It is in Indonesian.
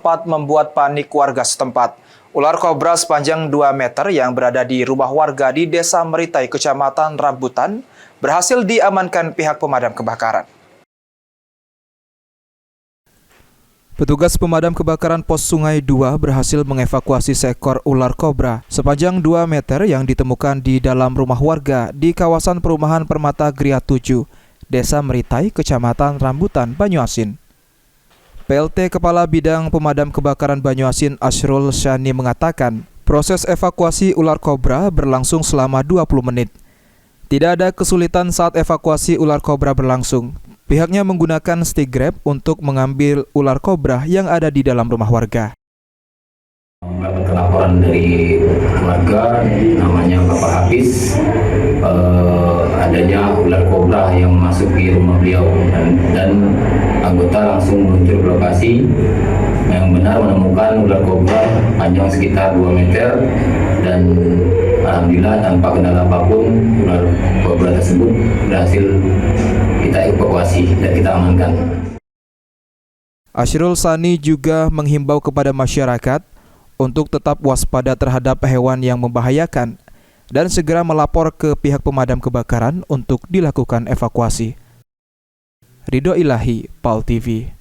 sempat membuat panik warga setempat. Ular kobra sepanjang 2 meter yang berada di rumah warga di Desa Meritai, Kecamatan Rambutan, berhasil diamankan pihak pemadam kebakaran. Petugas pemadam kebakaran Pos Sungai 2 berhasil mengevakuasi seekor ular kobra sepanjang 2 meter yang ditemukan di dalam rumah warga di kawasan perumahan Permata Gria 7, Desa Meritai, Kecamatan Rambutan, Banyuasin. PLT Kepala Bidang Pemadam Kebakaran Banyuasin Ashrul Shani mengatakan, proses evakuasi ular kobra berlangsung selama 20 menit. Tidak ada kesulitan saat evakuasi ular kobra berlangsung. Pihaknya menggunakan stick grab untuk mengambil ular kobra yang ada di dalam rumah warga. Mendapatkan laporan dari warga, namanya Bapak Hafiz, adanya ular kobra yang masuk di rumah beliau, dan anggota langsung meluncur ke lokasi. Yang benar menemukan ular kobra panjang sekitar 2 meter dan alhamdulillah tanpa kendala apapun ular kobra tersebut berhasil kita evakuasi dan kita amankan. Ashrul Shani juga menghimbau kepada masyarakat untuk tetap waspada terhadap hewan yang membahayakan dan segera melapor ke pihak pemadam kebakaran untuk dilakukan evakuasi. Ridho Ilahi, PAL TV.